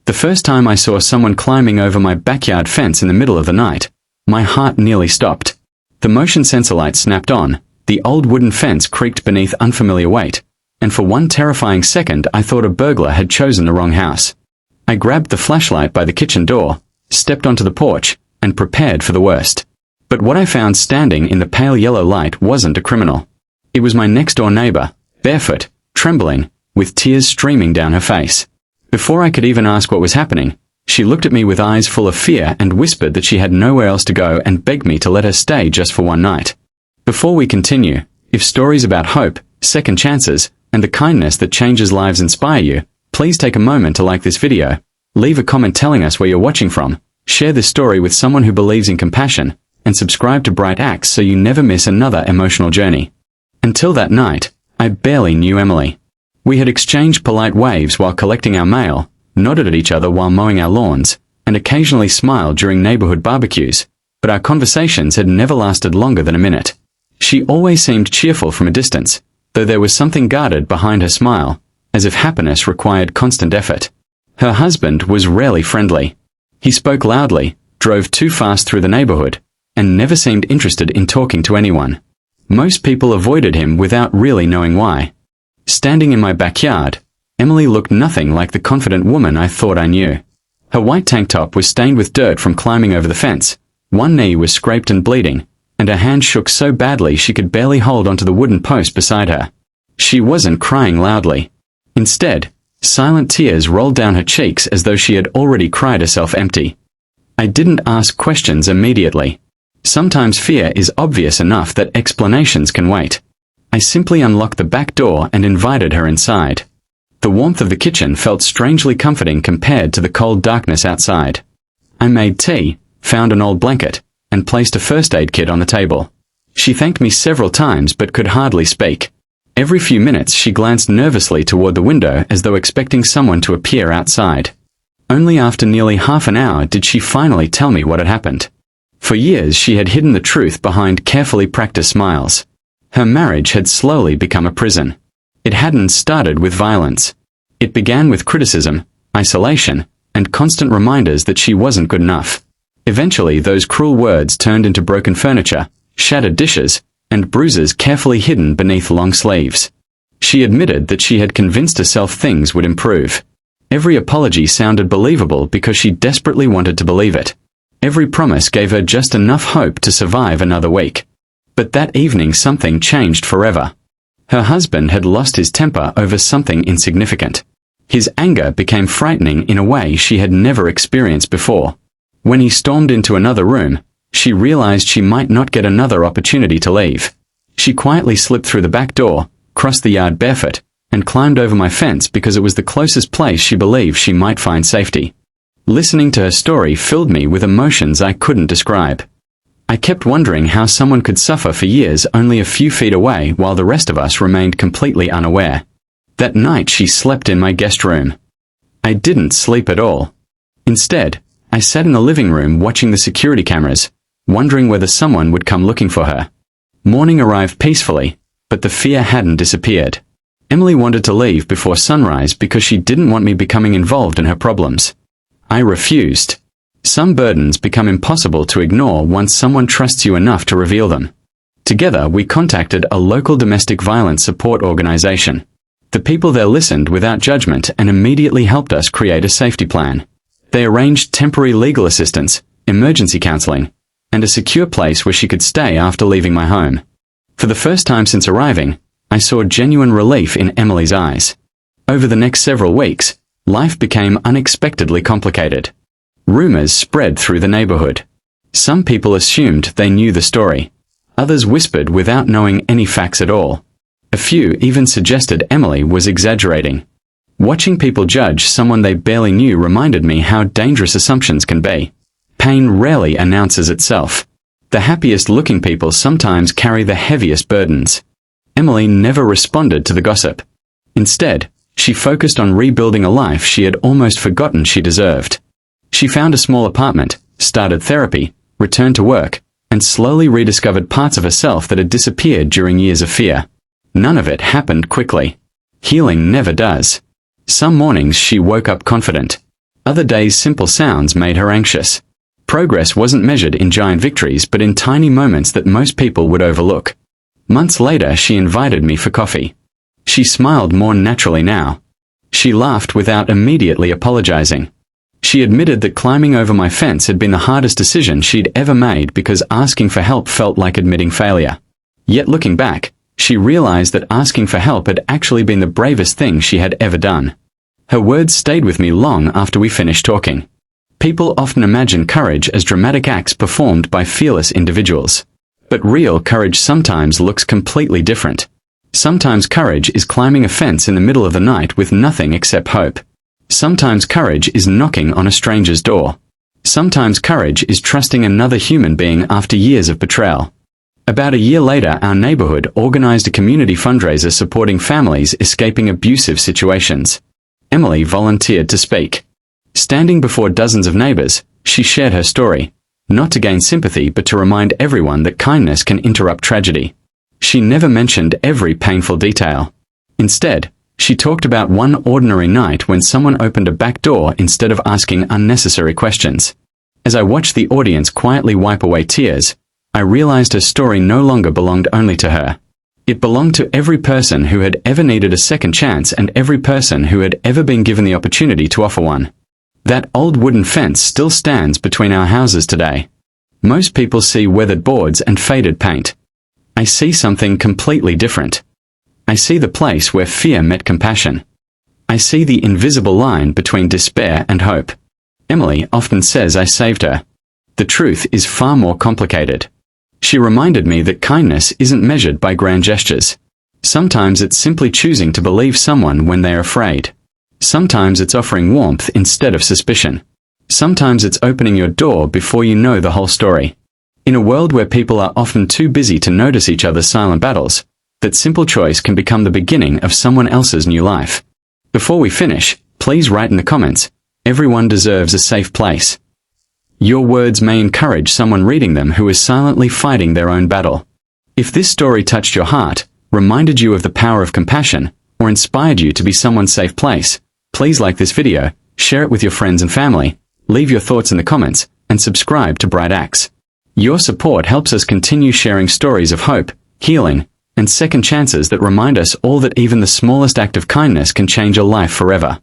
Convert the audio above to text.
The first time I saw someone climbing over my backyard fence in the middle of the night, my heart nearly stopped. The motion sensor light snapped on, the old wooden fence creaked beneath unfamiliar weight, and for one terrifying second I thought a burglar had chosen the wrong house. I grabbed the flashlight by the kitchen door, stepped onto the porch, and prepared for the worst. But what I found standing in the pale yellow light wasn't a criminal. It was my next-door neighbor, barefoot, trembling, with tears streaming down her face. Before I could even ask what was happening, she looked at me with eyes full of fear and whispered that she had nowhere else to go and begged me to let her stay just for one night. Before we continue, if stories about hope, second chances, and the kindness that changes lives inspire you, please take a moment to like this video, leave a comment telling us where you're watching from, share this story with someone who believes in compassion, and subscribe to Bright Acts so you never miss another emotional journey. Until that night, I barely knew Emily. We had exchanged polite waves while collecting our mail, nodded at each other while mowing our lawns, and occasionally smiled during neighborhood barbecues, but our conversations had never lasted longer than a minute. She always seemed cheerful from a distance, though there was something guarded behind her smile, as if happiness required constant effort. Her husband was rarely friendly. He spoke loudly, drove too fast through the neighborhood, and never seemed interested in talking to anyone. Most people avoided him without really knowing why. Standing in my backyard, Emily looked nothing like the confident woman I thought I knew. Her white tank top was stained with dirt from climbing over the fence, one knee was scraped and bleeding, and her hand shook so badly she could barely hold onto the wooden post beside her. She wasn't crying loudly. Instead, silent tears rolled down her cheeks as though she had already cried herself empty. I didn't ask questions immediately. Sometimes fear is obvious enough that explanations can wait. I simply unlocked the back door and invited her inside. The warmth of the kitchen felt strangely comforting compared to the cold darkness outside. I made tea, found an old blanket, and placed a first aid kit on the table. She thanked me several times but could hardly speak. Every few minutes she glanced nervously toward the window as though expecting someone to appear outside. Only after nearly half an hour did she finally tell me what had happened. For years she had hidden the truth behind carefully practiced smiles. Her marriage had slowly become a prison. It hadn't started with violence. It began with criticism, isolation, and constant reminders that she wasn't good enough. Eventually those cruel words turned into broken furniture, shattered dishes, and bruises carefully hidden beneath long sleeves. She admitted that she had convinced herself things would improve. Every apology sounded believable because she desperately wanted to believe it. Every promise gave her just enough hope to survive another week. But that evening something changed forever. Her husband had lost his temper over something insignificant. His anger became frightening in a way she had never experienced before. When he stormed into another room, she realized she might not get another opportunity to leave. She quietly slipped through the back door, crossed the yard barefoot, and climbed over my fence because it was the closest place she believed she might find safety. Listening to her story filled me with emotions I couldn't describe. I kept wondering how someone could suffer for years only a few feet away while the rest of us remained completely unaware. That night she slept in my guest room. I didn't sleep at all. Instead, I sat in the living room watching the security cameras, wondering whether someone would come looking for her. Morning arrived peacefully, but the fear hadn't disappeared. Emily wanted to leave before sunrise because she didn't want me becoming involved in her problems. I refused. Some burdens become impossible to ignore once someone trusts you enough to reveal them. Together we contacted a local domestic violence support organization. The people there listened without judgment and immediately helped us create a safety plan. They arranged temporary legal assistance, emergency counseling, and a secure place where she could stay after leaving my home. For the first time since arriving, I saw genuine relief in Emily's eyes. Over the next several weeks, life became unexpectedly complicated. Rumors spread through the neighborhood. Some people assumed they knew the story. Others whispered without knowing any facts at all. A few even suggested Emily was exaggerating. Watching people judge someone they barely knew reminded me how dangerous assumptions can be. Pain rarely announces itself. The happiest-looking people sometimes carry the heaviest burdens. Emily never responded to the gossip. Instead, she focused on rebuilding a life she had almost forgotten she deserved. She found a small apartment, started therapy, returned to work, and slowly rediscovered parts of herself that had disappeared during years of fear. None of it happened quickly. Healing never does. Some mornings she woke up confident. Other days simple sounds made her anxious. Progress wasn't measured in giant victories but in tiny moments that most people would overlook. Months later she invited me for coffee. She smiled more naturally now. She laughed without immediately apologizing. She admitted that climbing over my fence had been the hardest decision she'd ever made because asking for help felt like admitting failure. Yet looking back, she realized that asking for help had actually been the bravest thing she had ever done. Her words stayed with me long after we finished talking. People often imagine courage as dramatic acts performed by fearless individuals. But real courage sometimes looks completely different. Sometimes courage is climbing a fence in the middle of the night with nothing except hope. Sometimes courage is knocking on a stranger's door. Sometimes courage is trusting another human being after years of betrayal. About a year later, our neighborhood organized a community fundraiser supporting families escaping abusive situations. Emily volunteered to speak. Standing before dozens of neighbors, she shared her story, not to gain sympathy but to remind everyone that kindness can interrupt tragedy. She never mentioned every painful detail. Instead, she talked about one ordinary night when someone opened a back door instead of asking unnecessary questions. As I watched the audience quietly wipe away tears, I realized her story no longer belonged only to her. It belonged to every person who had ever needed a second chance and every person who had ever been given the opportunity to offer one. That old wooden fence still stands between our houses today. Most people see weathered boards and faded paint. I see something completely different. I see the place where fear met compassion. I see the invisible line between despair and hope. Emily often says I saved her. The truth is far more complicated. She reminded me that kindness isn't measured by grand gestures. Sometimes it's simply choosing to believe someone when they're afraid. Sometimes it's offering warmth instead of suspicion. Sometimes it's opening your door before you know the whole story. In a world where people are often too busy to notice each other's silent battles, that simple choice can become the beginning of someone else's new life. Before we finish, please write in the comments, everyone deserves a safe place. Your words may encourage someone reading them who is silently fighting their own battle. If this story touched your heart, reminded you of the power of compassion, or inspired you to be someone's safe place, please like this video, share it with your friends and family, leave your thoughts in the comments, and subscribe to Bright Axe. Your support helps us continue sharing stories of hope, healing, and second chances that remind us all that even the smallest act of kindness can change a life forever.